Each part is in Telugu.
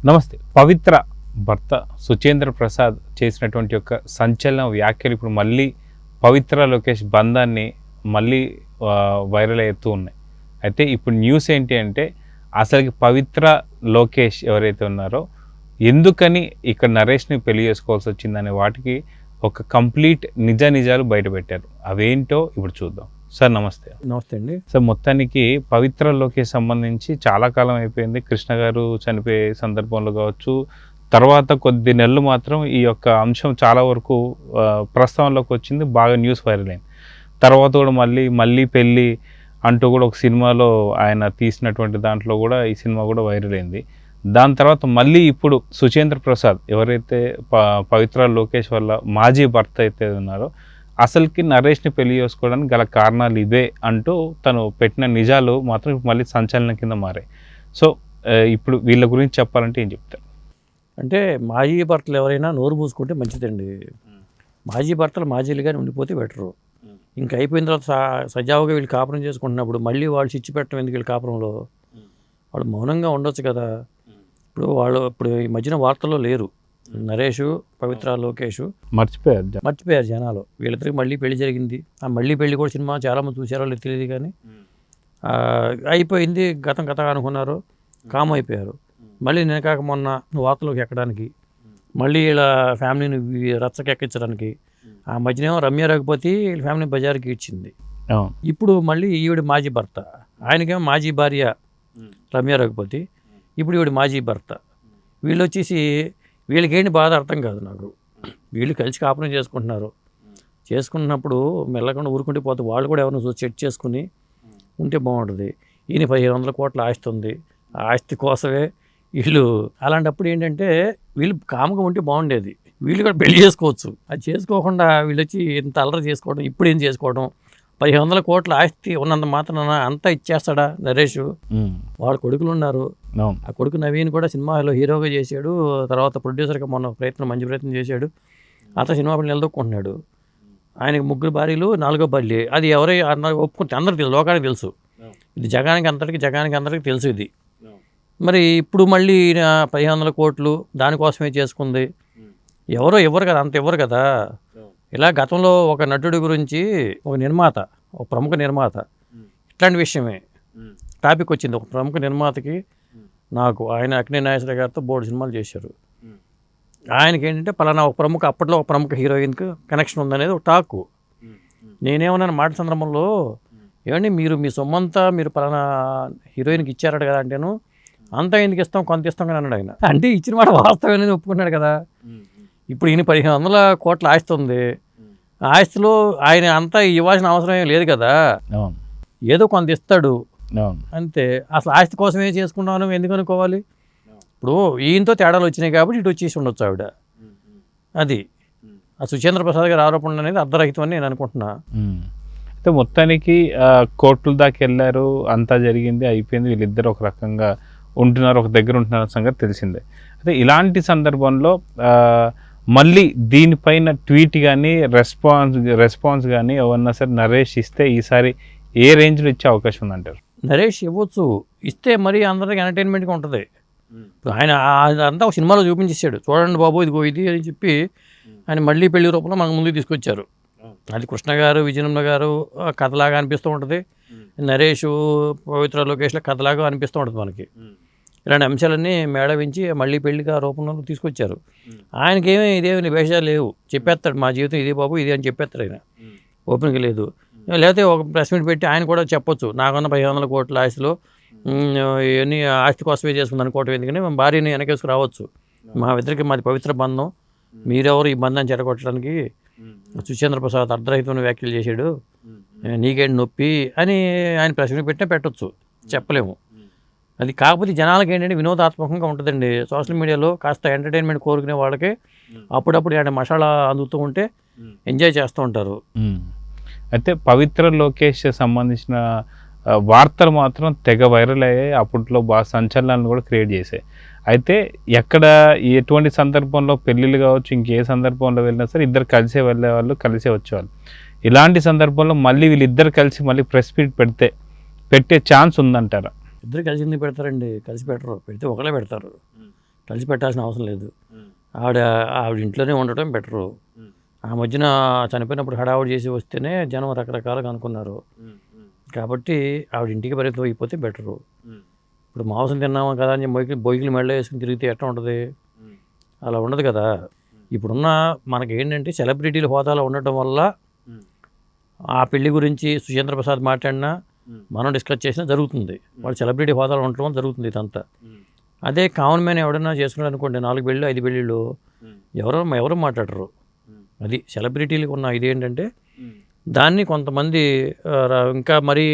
నమస్తే. పవిత్ర భర్త సుచేంద్ర ప్రసాద్ చేసినటువంటి యొక్క సంచలన వ్యాఖ్యలు ఇప్పుడు మళ్ళీ పవిత్ర లోకేష్ బంధాన్ని మళ్ళీ వైరల్ అవుతూ ఉన్నాయి. అయితే ఇప్పుడు న్యూస్ ఏంటి అంటే అసలుకి పవిత్ర లోకేష్ ఎవరైతే ఉన్నారో ఎందుకని ఇక్కడ నరేష్ని పెళ్లి చేసుకోవాల్సి వచ్చిందనే వాటికి ఒక కంప్లీట్ నిజాలు బయటపెట్టారు. అవేంటో ఇప్పుడు చూద్దాం. సార్ నమస్తే. నమస్తే అండి. సార్ మొత్తానికి పవిత్ర లోకేష్ సంబంధించి చాలా కాలం అయిపోయింది. కృష్ణ గారు చనిపోయే సందర్భంలో కావచ్చు, తర్వాత కొద్ది నెలలు మాత్రం ఈ యొక్క అంశం చాలా వరకు ప్రస్తావనలోకి వచ్చింది, బాగా న్యూస్ వైరల్ అయింది. తర్వాత కూడా మళ్ళీ పెళ్ళి అంటూ కూడా ఒక సినిమాలో ఆయన తీసినటువంటి దాంట్లో కూడా ఈ సినిమా కూడా వైరల్ అయింది. దాని తర్వాత మళ్ళీ ఇప్పుడు సుచేంద్ర ప్రసాద్ ఎవరైతే పవిత్ర లోకేష్ వల్ల మాజీ భర్త అయితే ఉన్నారో అసలుకి నరేష్ని పెళ్లి చేసుకోవడానికి గల కారణాలు ఇవే అంటూ తను పెట్టిన నిజాలు మాత్రం మళ్ళీ సంచలనం కింద మారాయి. సో ఇప్పుడు వీళ్ళ గురించి చెప్పాలంటే ఏం చెప్తారు? అంటే మాజీ భర్తలు ఎవరైనా నోరు మూసుకుంటే మంచిదండి. మాజీ భర్తలు మాజీలుగానే ఉండిపోతే బెటరు. ఇంకా అయిపోయిన తర్వాత సజావుగా వీళ్ళు కాపురం చేసుకుంటున్నప్పుడు మళ్ళీ వాళ్ళు చిచ్చు పెట్టడం ఎందుకు? వీళ్ళు కాపురంలో వాళ్ళు మౌనంగా ఉండొచ్చు కదా. ఇప్పుడు ఈ మధ్యన వార్తల్లో లేరు. నరేష్, పవిత్ర లోకేష్ మర్చిపోయారు జనాలు. వీళ్ళిద్దరికి మళ్ళీ పెళ్లి జరిగింది. ఆ మళ్ళీ పెళ్లి కూడా సినిమా చాలామంది చూసారో లేదు తెలియదు, కానీ అయిపోయింది, గతం కథ అనుకున్నారు, కామ్ అయిపోయారు. మళ్ళీ నేను కాక మొన్న వార్తలోకి ఎక్కడానికి, మళ్ళీ వీళ్ళ ఫ్యామిలీని రచ్చకెక్కించడానికి ఆ మధ్యనేమో రమ్య రఘుపతి వీళ్ళ ఫ్యామిలీ బజార్కి ఇచ్చింది. ఇప్పుడు మళ్ళీ ఈవిడ మాజీ భర్త, ఆయనకేమో మాజీ భార్య రమ్య రఘుపతి, ఇప్పుడు ఈవిడ మాజీ భర్త. వీళ్ళు వచ్చేసి వీళ్ళకేంటి బాధ అర్థం కాదు నాకు. వీళ్ళు కలిసి కాపురం చేసుకుంటున్నప్పుడు మెల్లకుండా ఊరుకుంటే పోతే వాళ్ళు కూడా ఎవరిని సెట్ చేసుకుని ఉంటే బాగుంటుంది. ఈయన 1500 కోట్ల ఆస్తి ఉంది, ఆ ఆస్తి కోసమే వీళ్ళు. అలాంటప్పుడు ఏంటంటే వీళ్ళు కాముగా ఉంటే బాగుండేది. వీళ్ళు కూడా పెళ్లి చేసుకోవచ్చు. అది చేసుకోకుండా వీళ్ళు వచ్చి ఇంత అల్లరి చేసుకోవడం, ఇప్పుడు ఏం చేసుకోవడం. 1500 కోట్ల ఆస్తి ఉన్నంత మాత్రాన అంతా ఇచ్చేస్తాడా నరేష్? వాళ్ళ కొడుకులు ఉన్నారు. ఆ కొడుకు నవీన్ కూడా సినిమాలో హీరోగా చేశాడు, తర్వాత ప్రొడ్యూసర్గా మొన్న మంచి ప్రయత్నం చేశాడు. అతను సినిమా పని నిలదొక్కుంటున్నాడు. ఆయనకి 3 భార్యలు, 4వ భార్య. అది ఎవరై ఒప్పుకుంటే అందరికీ తెలుసు, లోకానికి తెలుసు. ఇది జగానికి అందరికీ తెలుసు ఇది. మరి ఇప్పుడు మళ్ళీ 1500 కోట్లు దానికోసమే చేసుకుంది. ఎవరో ఇవ్వరు కదా, అంత ఇవ్వరు కదా. ఇలా గతంలో ఒక నటుడి గురించి ఒక ప్రముఖ నిర్మాత ఇట్లాంటి విషయమే టాపిక్ వచ్చింది. ఒక ప్రముఖ నిర్మాతకి ఆయన అక్కినేని నాగేశ్వర గారితో బోర్డు సినిమాలు చేశారు. ఆయనకి ఏంటంటే పలానా అప్పట్లో ఒక ప్రముఖ హీరోయిన్కి కనెక్షన్ ఉందనేది ఒక టాకు. నేనేమన్నాను మాట సందర్భంలో, ఏమండి మీ సొమ్మంతా మీరు పలానా హీరోయిన్కి ఇచ్చారట కదా అంటేను, అంతా ఎందుకు ఇస్తాం, కొంత ఇస్తాం కానీ అన్నాడు ఆయన. అంటే ఇచ్చిన మాట వాస్తవం అనేది ఒప్పుకున్నాడు కదా. ఇప్పుడు ఈయన 1500 కోట్ల ఆస్తి ఉంది. ఆస్తిలో ఆయన అంతా ఇవ్వాల్సిన అవసరం ఏం లేదు కదా, ఏదో కొంత ఇస్తాడు అంతే. అసలు ఆస్తి కోసమే చేసుకున్నాను ఎందుకు అనుకోవాలి? ఇప్పుడు ఈయనతో తేడాలు వచ్చినాయి కాబట్టి ఇటు వచ్చేసి ఉండొచ్చు ఆవిడ. అది ఆ సుచేంద్ర ప్రసాద్ గారి ఆరోపణలు అనేది అర్ధరహితం అని నేను అనుకుంటున్నా. అయితే మొత్తానికి కోర్టుల దాకా వెళ్ళారు, అంతా జరిగింది, అయిపోయింది. వీళ్ళిద్దరు ఒక రకంగా ఉంటున్నారు, ఒక దగ్గర ఉంటున్నారు సంగతి తెలిసిందే. అయితే ఇలాంటి సందర్భంలో మళ్ళీ దీనిపైన ట్వీట్ కానీ రెస్పాన్స్ కానీ ఎవరన్నా సరే నరేష్ ఇస్తే ఈసారి ఏ రేంజ్లో ఇచ్చే అవకాశం ఉందంటారు? నరేష్ ఇవ్వచ్చు, ఇస్తే మరీ అందరికి ఎంటర్టైన్మెంట్గా ఉంటుంది. ఇప్పుడు ఆయన అంతా ఒక సినిమాలో చూపించేశాడు, చూడండి బాబు ఇదిగో ఇది అని చెప్పి ఆయన మళ్ళీ పెళ్లి రూపంలో మనకు ముందుకు తీసుకొచ్చారు. అది కృష్ణ గారు, విజయనమ్మ గారు కథలాగా అనిపిస్తూ ఉంటుంది, నరేష్ పవిత్ర లోకేష్లో కథలాగా అనిపిస్తూ ఉంటుంది మనకి. ఇలాంటి అంశాలన్నీ మేళవించి మళ్ళీ పెళ్లిగా రూపంలో తీసుకొచ్చారు. ఆయనకేమీ ఇదేమి వేషాలు లేవు, చెప్పేస్తాడు మా జీవితం ఇదే బాబు ఇది అని చెప్పేస్తాడు. ఆయన ఓపెన్గా లేదు. లేకపోతే ఒక ప్రెస్ మీట్ పెట్టి ఆయన కూడా చెప్పొచ్చు, నాకున్న 1500 కోట్ల ఆస్తిలో ఇవన్నీ ఆస్తి కోసమే చేసుకుంది అనుకోవటం ఎందుకని మేము భార్యని వెనకేసుకు రావచ్చు. మా ఇద్దరికి మాది పవిత్ర బంధం, మీరెవరు ఈ బంధాన్ని చెడగొట్టడానికి? సుచేంద్ర ప్రసాద్ అర్ధరహితమైన వ్యాఖ్యలు చేశాడు, నీకేంటి నొప్పి అని ఆయన ప్రెస్ మీట్ పెట్టినా పెట్టచ్చు, చెప్పలేము. అది కాకపోతే జనాలకి ఏంటంటే వినోదాత్మకంగా ఉంటుందండి. సోషల్ మీడియాలో కాస్త ఎంటర్టైన్మెంట్ కోరుకునే వాళ్ళకి అప్పుడప్పుడు అంటే మసాలా అందుతూ ఉంటే ఎంజాయ్ చేస్తూ ఉంటారు. అయితే పవిత్ర లోకేష్ సంబంధించిన వార్తలు మాత్రం తెగ వైరల్ అయ్యాయి, అప్పట్లో బాగా సంచలనాలను కూడా క్రియేట్ చేశాయి. అయితే ఎక్కడ ఎటువంటి సందర్భంలో పెళ్ళిళ్ళు కావచ్చు, ఇంకే సందర్భంలో వెళ్ళినా సరే ఇద్దరు కలిసే వెళ్ళేవాళ్ళు, కలిసే వచ్చేవాళ్ళు. ఇలాంటి సందర్భంలో మళ్ళీ వీళ్ళిద్దరు కలిసి మళ్ళీ ప్రెస్ మీట్ పెట్టే ఛాన్స్ ఉందంటారా? ఇద్దరు కలిసి ఎందుకు పెడతారండి? కలిసి పెట్టరు, పెడితే ఒకళ్ళే పెడతారు. కలిసి పెట్టాల్సిన అవసరం లేదు. ఆవిడ ఇంట్లోనే ఉండటం బెటరు. ఆ మధ్యన చనిపోయినప్పుడు హడావుడి చేసి వస్తేనే జనం రకరకాలుగా అనుకున్నారు. కాబట్టి ఆవిడ ఇంటికి పరిమితం అయిపోతే బెటరు. ఇప్పుడు మాంసం తిన్నాము కదా అని బొయ్యిలు మెళ్ళ వేసుకుని తిరిగితే ఎట్లా ఉంటుంది? అలా ఉండదు కదా. ఇప్పుడున్న మనకి ఏంటంటే సెలబ్రిటీల హోదాలో ఉండటం వల్ల ఆ పెళ్లి గురించి సుచేంద్ర ప్రసాద్ మాట్లాడినా మనం డిస్కస్ చేసినా జరుగుతుంది. వాళ్ళు సెలబ్రిటీ హోదాలో ఉండటం వల్ల జరుగుతుంది ఇదంతా. అదే కామన్ మ్యాన్ ఎవడన్నా చేసుకున్నాడు అనుకోండి, 4 పెళ్ళి 5 పెళ్ళిళ్ళు, ఎవరు మాట్లాడరు. అది సెలబ్రిటీలకు ఉన్న ఇదేంటంటే దాన్ని కొంతమంది ఇంకా మరీ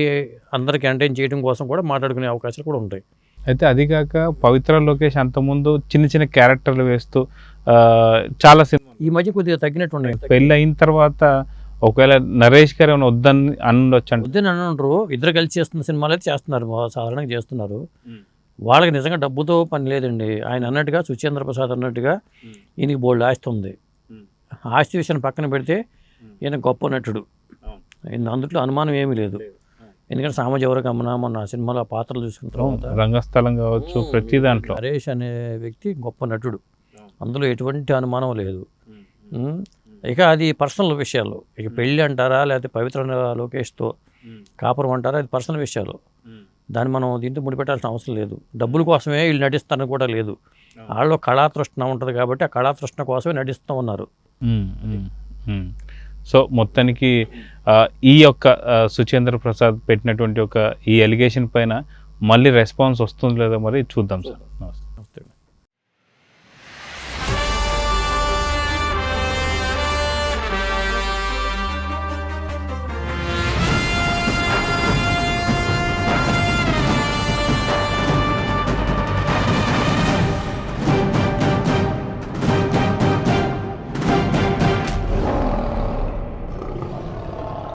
అందరికి ఎంటర్టైన్ చేయడం కోసం కూడా మాట్లాడుకునే అవకాశాలు కూడా ఉంటాయి. అయితే అదిగాక పవిత్ర లోకేష్ అంతకుముందు చిన్న చిన్న క్యారెక్టర్లు వేస్తూ చాలా సినిమా ఈ మధ్య కొద్దిగా తగ్గినట్టు ఉన్నాయి. పెళ్ళి అయిన తర్వాత ఒకవేళ నరేష్ గారు ఏమైనా వద్దని అనొచ్చు అంటే వద్దని అనరు. ఇద్దరు కలిసి చేస్తున్న సినిమాలు అయితే చేస్తున్నారు, సాధారణంగా చేస్తున్నారు. వాళ్ళకి నిజంగా డబ్బుతో పని లేదండి. ఆయన అన్నట్టుగా సుచేంద్ర ప్రసాద్ అన్నట్టుగా ఈయనకి బోల్డ్ ఆస్తి ఉంది. ఆస్తి విషయాన్ని పక్కన పెడితే ఈయన గొప్ప నటుడు, అందులో అనుమానం ఏమీ లేదు. ఎందుకంటే సామాజిక గమన మొన్న సినిమాలో పాత్రలు చూసుకున్న తర్వాత రంగస్థలం కావచ్చు ప్రతి దాంట్లో నరేష్ అనే వ్యక్తి గొప్ప నటుడు, అందులో ఎటువంటి అనుమానం లేదు. ఇక అది పర్సనల్ విషయాలు. ఇక పెళ్ళి అంటారా లేకపోతే పవిత్ర లోకేష్తో కాపురం అంటారా, అది పర్సనల్ విషయాలు. దాన్ని మనం దీంతో ముడిపెట్టాల్సిన అవసరం లేదు. డబ్బుల కోసమే వీళ్ళు నటిస్తారని కూడా లేదు. వాళ్ళు కళాతృష్ణ ఉంటుంది కాబట్టి ఆ కళాతృష్ణ కోసమే నటిస్తూ ఉన్నారు. సో మొత్తానికి ఈ యొక్క సుచేంద్ర ప్రసాద్ పెట్టినటువంటి ఒక ఈ ఎలిగేషన్ పైన మళ్ళీ రెస్పాన్స్ వస్తుందో లేదో మరి చూద్దాం సార్. నమస్తే.